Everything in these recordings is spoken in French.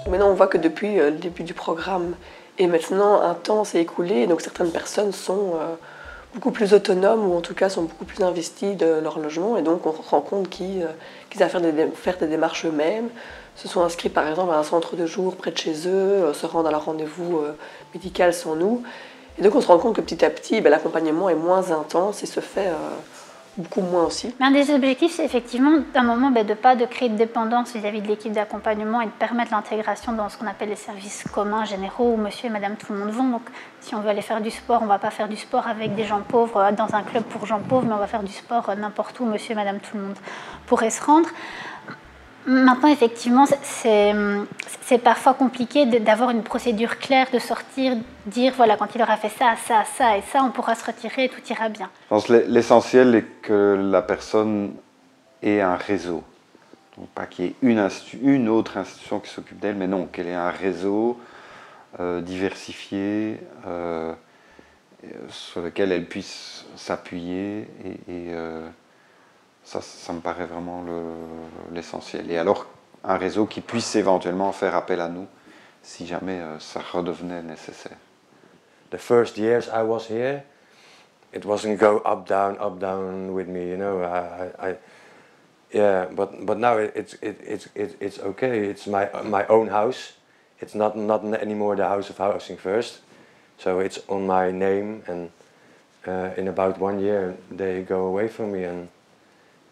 Maintenant, on voit que depuis le début du programme et maintenant, un temps s'est écoulé, et donc certaines personnes sont beaucoup plus autonomes ou en tout cas sont beaucoup plus investies de leur logement, et donc on se rend compte qu'ils savent faire des démarches eux-mêmes, se sont inscrits par exemple à un centre de jour près de chez eux, se rendent à leur rendez-vous médical sans nous, et donc on se rend compte que petit à petit, l'accompagnement est moins intense et se fait beaucoup moins aussi. Un des objectifs, c'est effectivement d'un moment de créer de dépendance vis-à-vis de l'équipe d'accompagnement et de permettre l'intégration dans ce qu'on appelle les services communs généraux où monsieur et madame tout le monde vont. Donc si on veut aller faire du sport, on ne va pas faire du sport avec des gens pauvres dans un club pour gens pauvres, mais on va faire du sport n'importe où monsieur et madame tout le monde pourraient se rendre. Maintenant, effectivement, c'est parfois compliqué d'avoir une procédure claire, de sortir, dire voilà, quand il aura fait ça, ça, ça et ça, on pourra se retirer et tout ira bien. Je pense que l'essentiel est que la personne ait un réseau. Donc pas qu'il y ait une autre institution qui s'occupe d'elle, mais non, qu'elle ait un réseau diversifié sur lequel elle puisse s'appuyer et ça me paraît vraiment l'essentiel. Et alors, un réseau qui puisse éventuellement faire appel à nous si jamais ça redevenait nécessaire. The first years I was here, it wasn't go up down with me, you know. Yeah, but now it's okay. It's my own house. It's not anymore the House of Housing First, so it's on my name. And in about 1 year they go away from me, and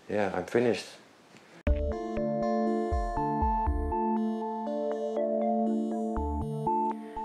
yeah, I'm finished.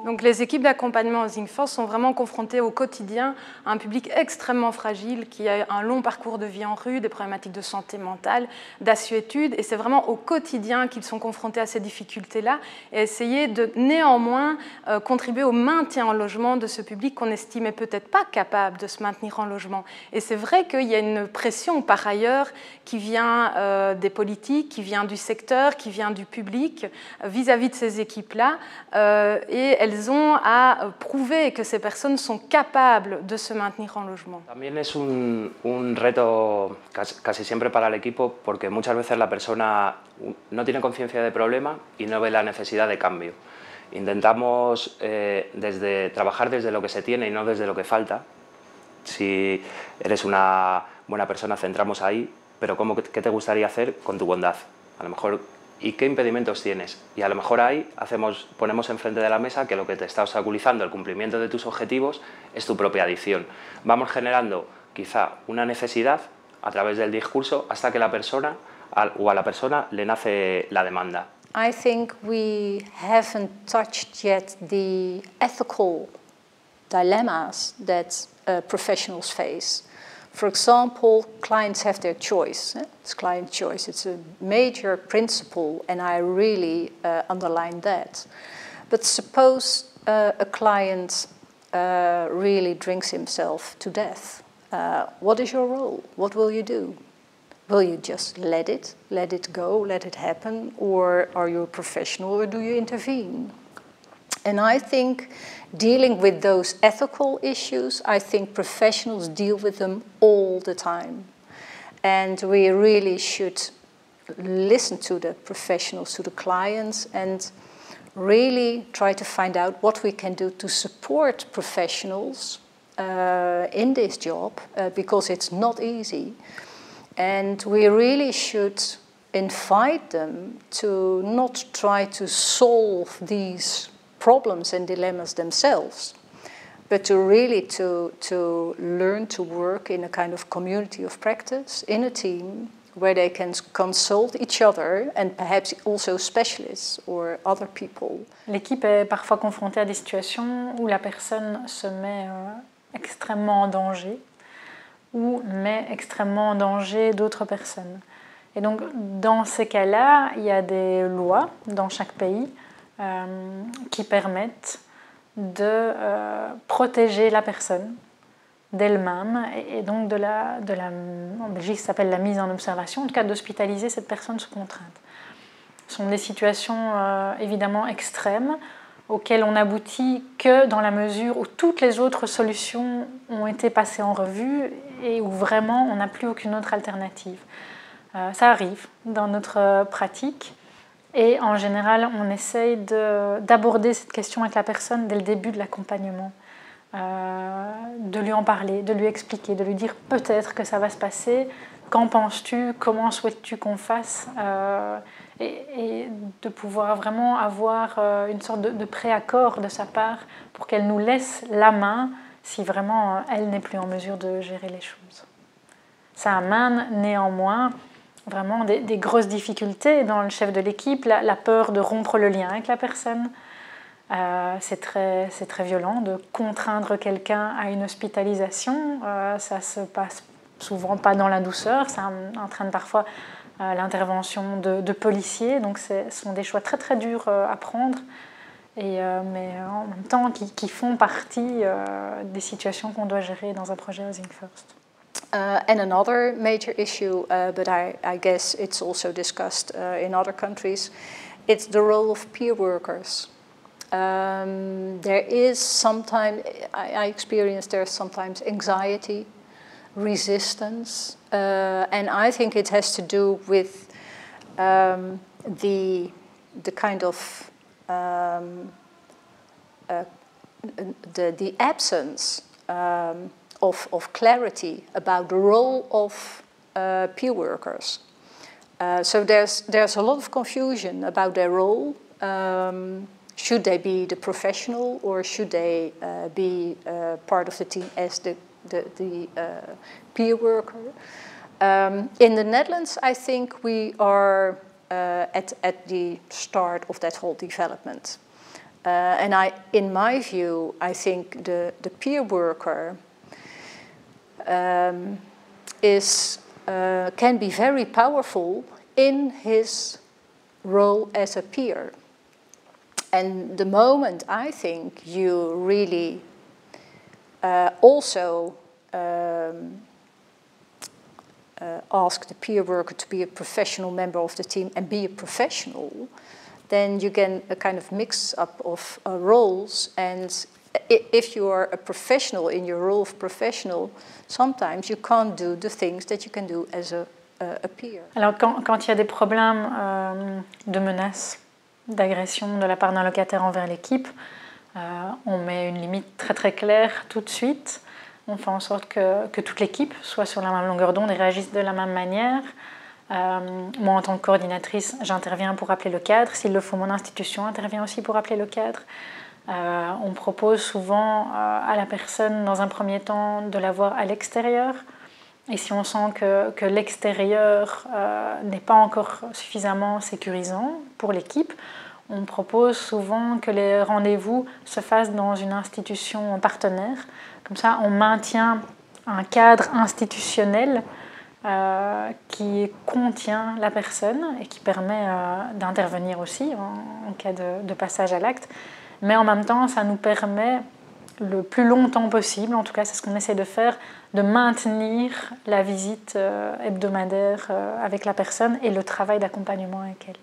Donc les équipes d'accompagnement Housing First sont vraiment confrontées au quotidien à un public extrêmement fragile qui a un long parcours de vie en rue, des problématiques de santé mentale, d'assuétude, et c'est vraiment au quotidien qu'ils sont confrontés à ces difficultés-là et essayer de néanmoins contribuer au maintien en logement de ce public qu'on estimait peut-être pas capable de se maintenir en logement. Et c'est vrai qu'il y a une pression par ailleurs qui vient des politiques, qui vient du secteur, qui vient du public vis-à-vis de ces équipes-là, et elles ont à prouver que ces personnes sont capables de se maintenir en logement. También es un reto casi siempre para el equipo porque muchas veces la persona no tiene conciencia de problema y no ve la necesidad de cambio. Intentamos trabajar desde lo que se tiene y no desde lo que falta. Si eres una buena persona, centramos ahí, pero ¿qué te gustaría hacer con tu bondad? A lo mejor, ¿y qué impedimentos tienes? Y a lo mejor ahí ponemos enfrente de la mesa que lo que te está obstaculizando el cumplimiento de tus objetivos es tu propia adicción. Vamos generando quizá una necesidad a través del discurso hasta que a la persona le nace la demanda. I think we haven't touched yet the ethical dilemmas that professionals face. For example, clients have their choice. It's client choice. It's a major principle, and I really underline that. But suppose a client really drinks himself to death. What is your role? What will you do? Will you just let it go, let it happen? Or are you a professional, or do you intervene? And I think dealing with those ethical issues, I think professionals deal with them all the time. And we really should listen to the professionals, to the clients, and really try to find out what we can do to support professionals in this job, because it's not easy. And we really should invite them to not try to solve these problems and dilemmas themselves, but to really to learn to work in a kind of community of practice, in a team, where they can consult each other and perhaps also specialists or other people. L'équipe est parfois confrontée à des situations où la personne se met extrêmement en danger ou met extrêmement en danger d'autres personnes. Et donc, dans ces cas-là, il y a des lois dans chaque pays qui permettent de protéger la personne d'elle-même et donc en Belgique ça s'appelle la mise en observation, en tout cas d'hospitaliser cette personne sous contrainte. Ce sont des situations évidemment extrêmes auquel on aboutit que dans la mesure où toutes les autres solutions ont été passées en revue et où vraiment on n'a plus aucune autre alternative. Ça arrive dans notre pratique et en général on essaye d'aborder cette question avec la personne dès le début de l'accompagnement, de lui en parler, de lui expliquer, de lui dire peut-être que ça va se passer, qu'en penses-tu, comment souhaites-tu qu'on fasse, et de pouvoir vraiment avoir une sorte de préaccord de sa part pour qu'elle nous laisse la main si vraiment elle n'est plus en mesure de gérer les choses. Ça amène néanmoins vraiment des grosses difficultés dans le chef de l'équipe, la peur de rompre le lien avec la personne. C'est très violent de contraindre quelqu'un à une hospitalisation. Ça se passe souvent pas dans la douceur, ça entraîne parfois l'intervention de policiers, donc ce sont des choix très très durs à prendre, mais en même temps qui font partie des situations qu'on doit gérer dans un projet Housing First. And another major issue, but I guess it's also discussed in other countries, it's the role of peer workers. There is sometimes, I experience there's sometimes anxiety, resistance, and I think it has to do with the kind of the absence of clarity about the role of peer workers. So there's a lot of confusion about their role. Should they be the professional or should they be part of the team as the peer worker? In the Netherlands, I think we are at the start of that whole development. And in my view, I think the peer worker can be very powerful in his role as a peer. And the moment I think you really also ask the peer worker to be a professional member of the team and be a professional, then you get a kind of mix-up of roles. And if you are a professional in your role of professional, sometimes you can't do the things that you can do as a peer. Alors quand il y a des problèmes de menaces, d'agression de la part d'un locataire envers l'équipe, on met une limite très très claire tout de suite. On fait en sorte que toute l'équipe soit sur la même longueur d'onde et réagisse de la même manière. Moi, en tant que coordinatrice, j'interviens pour appeler le cadre. S'il le faut, mon institution intervient aussi pour appeler le cadre. On propose souvent à la personne, dans un premier temps, de la voir à l'extérieur. Et si on sent que l'extérieur n'est pas encore suffisamment sécurisant pour l'équipe, on propose souvent que les rendez-vous se fassent dans une institution partenaire. Comme ça, on maintient un cadre institutionnel qui contient la personne et qui permet d'intervenir aussi en cas de passage à l'acte. Mais en même temps, ça nous permet le plus longtemps possible, en tout cas c'est ce qu'on essaie de faire, de maintenir la visite hebdomadaire avec la personne et le travail d'accompagnement avec elle.